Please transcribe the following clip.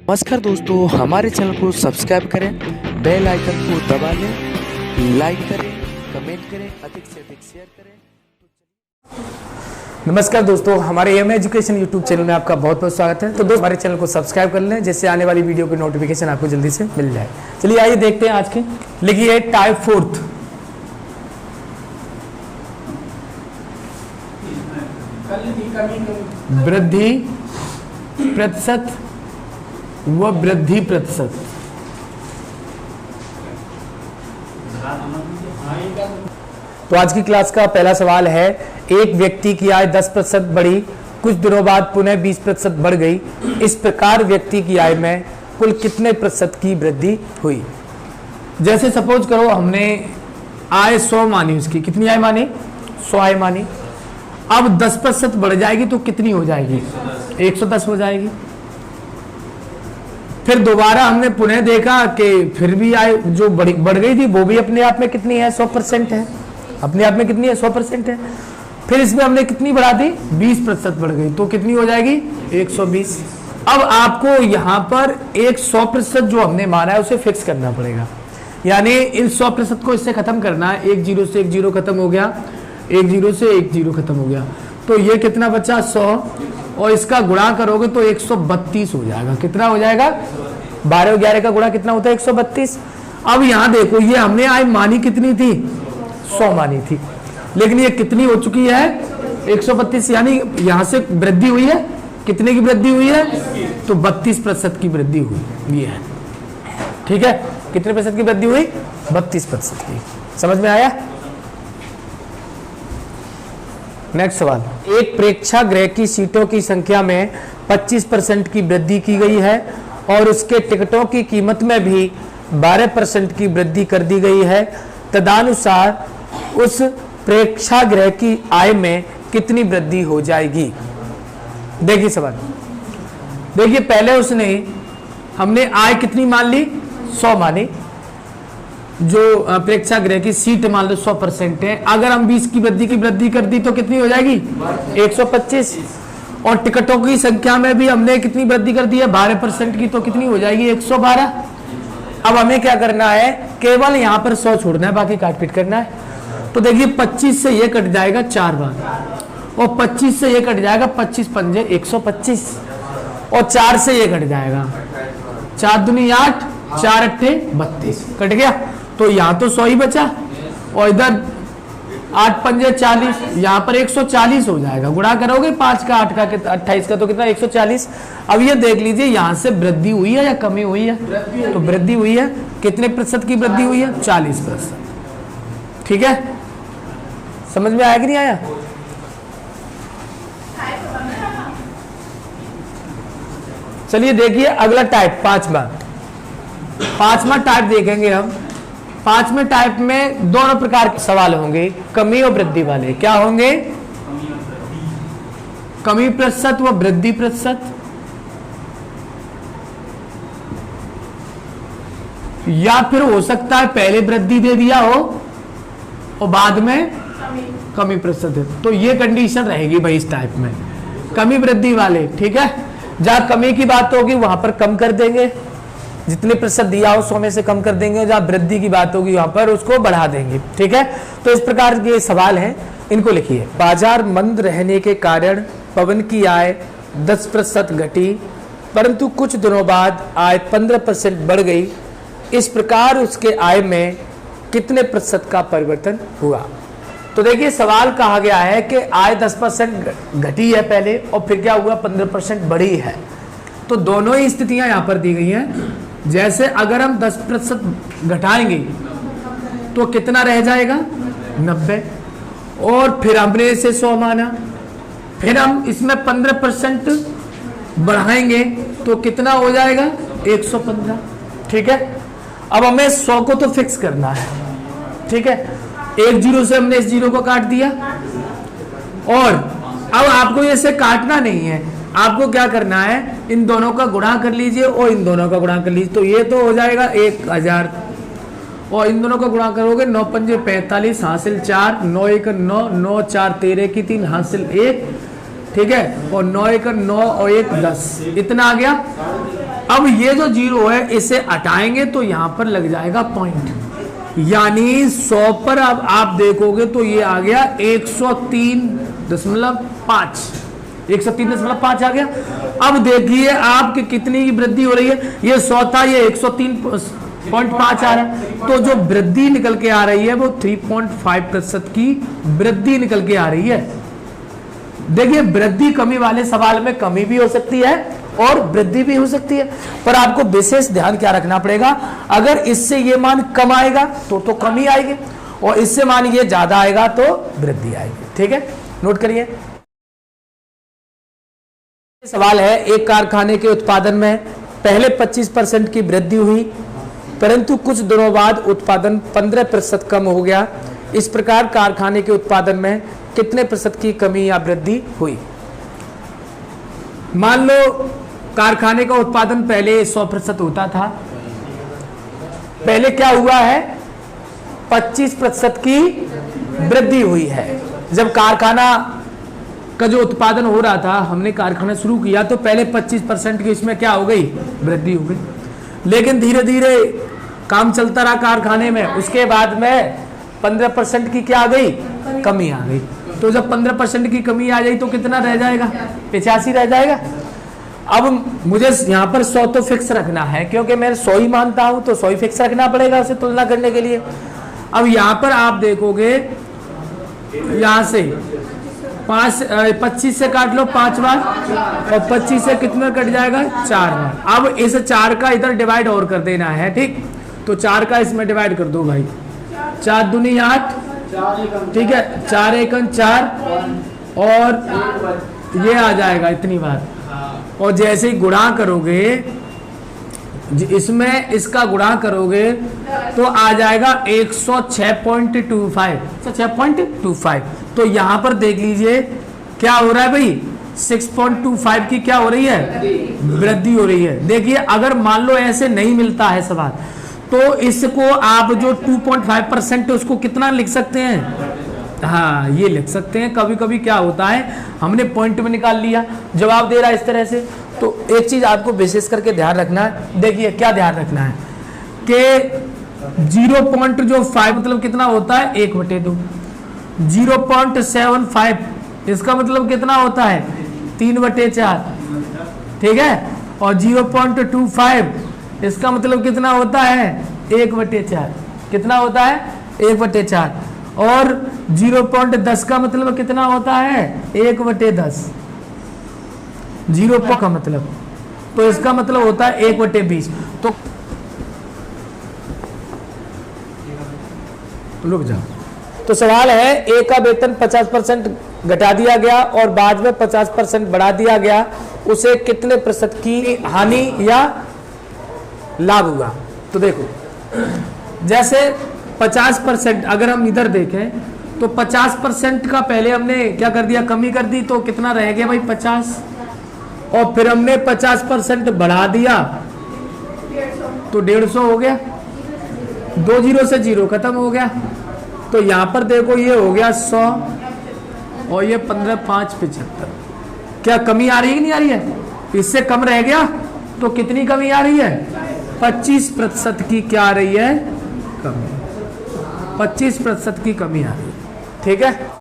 नमस्कार दोस्तों, हमारे चैनल को सब्सक्राइब करें, बेल आइकन को दबा लें, लाइक करें, कमेंट करें, अधिक से अधिक शेयर करें। नमस्कार दोस्तों, हमारे एम एजुकेशन यूट्यूब चैनल में आपका बहुत बहुत स्वागत है। तो दोस्तों हमारे चैनल को सब्सक्राइब कर लें, जिससे आने वाली वीडियो की नोटिफिकेशन आपको जल्दी से मिल जाए। चलिए आइए देखते हैं आज की। लिखिए टाइप फोर्थ, वृद्धि प्रतिशत व वृद्धि प्रतिशत। तो आज की क्लास का पहला सवाल है, एक व्यक्ति की आय 10% बढ़ी, कुछ दिनों बाद पुनः 20% बढ़ गई। इस प्रकार व्यक्ति की आय में कुल कितने प्रतिशत की वृद्धि हुई। जैसे सपोज करो हमने आय 100 मानी, उसकी कितनी आय मानी, 100 आय मानी। अब 10% बढ़ जाएगी तो कितनी हो जाएगी, 110 हो जाएगी। फिर दोबारा हमने पुनः देखा कि फिर भी आय जो बढ़ गई थी वो भी अपने आप में कितनी है, 100% है, अपने आप में कितनी है, 100% है। फिर इसमें हमने कितनी बढ़ा दी, 20% बढ़ गई, तो कितनी हो जाएगी, 120। अब आपको यहाँ पर एक 100% जो हमने माना है उसे फिक्स करना पड़ेगा, यानी इन 100% को इससे खत्म करना है। एक जीरो से एक जीरो खत्म हो गया, एक जीरो से एक जीरो खत्म हो गया, तो ये कितना बचा, 100, और इसका गुणा करोगे तो 132 हो जाएगा। कितना हो जाएगा, 12 और 11 का गुणा कितना होता है, 132। अब यहाँ देखो, ये हमने आय मानी कितनी थी, 100 मानी थी, लेकिन ये कितनी हो चुकी है, 132, यानी यहाँ से वृद्धि हुई है, कितने की वृद्धि हुई है, तो 32% की वृद्धि हुई, ये है। ठीक है, कितने प्रतिशत की वृद्धि हुई, 32% की। समझ में आया। नेक्स्ट सवाल, एक प्रेक्षागृह की सीटों की संख्या में 25% की वृद्धि की गई है और उसके टिकटों की कीमत में भी 12% की वृद्धि कर दी गई है। तदनुसार उस प्रेक्षागृह की आय में कितनी वृद्धि हो जाएगी। देखिए सवाल, देखिए पहले हमने आय कितनी मान ली, 100 मानी, जो प्रेक्षागृह की सीट मान लो 100% है। अगर हम 20 की वृद्धि कर दी तो कितनी हो जाएगी, 125। और टिकटों की संख्या में भी हमने कितनी वृद्धि कर दी है, 12% की, तो कितनी हो जाएगी, 112। अब हमें क्या करना है, केवल यहाँ पर 100 छोड़ना है, बाकी काट पीट करना है। तो देखिए 25 से ये कट जाएगा 4 बार, और 25 से ये कट जाएगा 25 पंजे 125, और 4 से ये कट जाएगा 4 दूनी 8, 4 अट्ठे 32, कट गया। तो यहाँ तो 100 ही बचा, और इधर 8 पंजे 40, यहाँ पर 140 हो जाएगा। गुणा करोगे 5 का 8 का 28 का, तो कितना, 140। अब ये देख लीजिए यहाँ से वृद्धि हुई है या कमी हुई है, तो वृद्धि हुई है। कितने प्रतिशत की वृद्धि हुई है, 40%। ठीक है, समझ में आया कि नहीं आया। चलिए देखिए अगला टाइप, पांचवा टाइप देखेंगे हम। पांचवें टाइप में दोनों प्रकार के सवाल होंगे, कमी और वृद्धि वाले। क्या होंगे, कमी प्रतिशत व वृद्धि प्रतिशत, या फिर हो सकता है पहले वृद्धि दे दिया हो और बाद में कमी प्रतिशत है। तो ये कंडीशन रहेगी भाई इस टाइप में, कमी वृद्धि वाले। ठीक है, जहां कमी की बात होगी वहां पर कम कर देंगे, जितने प्रतिशत दिया हो 100 में से कम कर देंगे। जहां वृद्धि की बात होगी वहां पर उसको बढ़ा देंगे। ठीक है, तो इस प्रकार के सवाल हैं, इनको लिखिए। बाजार मंद रहने के कारण पवन की आय 10% घटी, परंतु कुछ दिनों बाद आय 15% बढ़ गई। इस प्रकार उसके आय में कितने प्रतिशत का परिवर्तन हुआ। तो देखिए सवाल कहा गया है कि आय 10% घटी है पहले, और फिर क्या हुआ, 15% बढ़ी है। तो दोनों ही स्थितियां यहां पर दी गई हैं। जैसे अगर हम 10% घटाएंगे तो कितना रह जाएगा, 90, और फिर हमने इसे 100 माना, फिर हम इसमें 15% बढ़ाएंगे तो कितना हो जाएगा, 115। ठीक है, अब हमें 100 को तो फिक्स करना है। ठीक है, एक जीरो से हमने इस जीरो को काट दिया, और अब आपको इसे काटना नहीं है, आपको क्या करना है, इन दोनों का गुणा कर लीजिए और इन दोनों का गुणा कर लीजिए, तो ये तो हो जाएगा 1000, और इन दोनों का गुणा करोगे 9 पंजे 45 हासिल 4, 9 1 9, 9 4 13 की 3 हासिल 1, ठीक है, और 9 1 9 और 1 10, इतना आ गया। अब ये जो 0 है इसे हटाएंगे तो यहां पर लग जाएगा पॉइंट, यानी 100 पर अब आप देखोगे तो ये आ गया 103.5, 103.5 आ गया। अब देखिए आपकी कितनी की वृद्धि हो रही है, ये 100 था, ये 103.5 आ रहा है, तो जो वृद्धि निकल के आ रही है वो 3.5% की वृद्धि निकल के आ रही है। देखिए वृद्धि कमी वाले सवाल में कमी भी हो सकती है और वृद्धि भी हो सकती है, पर आपको विशेष ध्यान क्या रखना पड़ेगा, अगर इससे ये मान कम आएगा तो कमी आएगी, और इससे मान ये ज्यादा आएगा तो वृद्धि आएगी। ठीक है, नोट करिए। सवाल है, एक कारखाने के उत्पादन में पहले 25% की वृद्धि हुई, परंतु कुछ दिनों बाद उत्पादन 15% कम हो गया। इस प्रकार कारखाने के उत्पादन में कितने प्रतिशत की कमी या वृद्धि हुई? मान लो कारखाने का उत्पादन पहले 100% होता था, पहले क्या हुआ है, 25% की वृद्धि हुई है। जब कारखाना का जो उत्पादन हो रहा था, हमने कारखाना शुरू किया तो पहले 25% की इसमें क्या हो गई, वृद्धि हो गई, लेकिन धीरे धीरे काम चलता रहा कारखाने में, उसके बाद में 15% की क्या आ गई, कमी आ गई। तो जब 15% की कमी आ जाए तो कितना रह जाएगा, 85 रह जाएगा। अब मुझे यहाँ पर 100 तो फिक्स रखना है, क्योंकि मैं 100 ही मानता हूं तो 100 ही फिक्स रखना पड़ेगा उसे तुलना करने के लिए। अब यहाँ पर आप देखोगे, यहाँ से 25 से काट लो 5 बार, और 25 से कितना कट जाएगा, 4 बार। अब इस 4 का इधर डिवाइड और कर देना है, ठीक, तो 4 का इसमें डिवाइड कर दो भाई, 4 दूनी 8, ठीक है, 4 एकम 4, और ये आ जाएगा इतनी बार। और जैसे ही गुणा करोगे, इसमें इसका गुणा करोगे तो आ जाएगा 106.25, 6.25। तो यहां पर देख लीजिए क्या हो रहा है भाई, 6.25 की क्या हो रही है, वृद्धि हो रही है। देखिए अगर मान लो ऐसे नहीं मिलता है सवाल, तो इसको आप जो 2.5% उसको कितना लिख सकते हैं, हाँ ये लिख सकते हैं। कभी कभी क्या होता है, हमने पॉइंट में निकाल लिया, जवाब दे रहा है इस तरह से, तो एक चीज आपको विशेष करके ध्यान रखना है। देखिए क्या ध्यान रखना है कि 0.5 मतलब कितना होता है, 1/2। 0.75 इसका मतलब कितना होता है, 3/4, ठीक है। और 0.25 इसका मतलब कितना होता है, 1/4, कितना होता है, 1/4। और 0.10 का मतलब कितना होता है, 1/10। 0 का मतलब, तो इसका मतलब होता है 1/20। तो रुक जाओ, तो सवाल है, ए का वेतन 50% घटा दिया गया और बाद में 50% बढ़ा दिया गया, उसे कितने प्रतिशत की हानि या लाभ हुआ? तो देखो, जैसे 50% अगर हम इधर देखें तो 50% का पहले हमने क्या कर दिया, कमी कर दी, तो कितना रह गया भाई 50, और फिर हमने 50% बढ़ा दिया तो 150 हो गया, 2 0 से 0 खत्म हो गया। तो यहां पर देखो ये हो गया 100, और ये 15 5 75। क्या कमी आ रही है कि नहीं आ रही है, इससे कम रह गया, तो कितनी कमी आ रही है, 25% की क्या आ रही है, कमी, 25% की कमी आ रही है, ठीक है।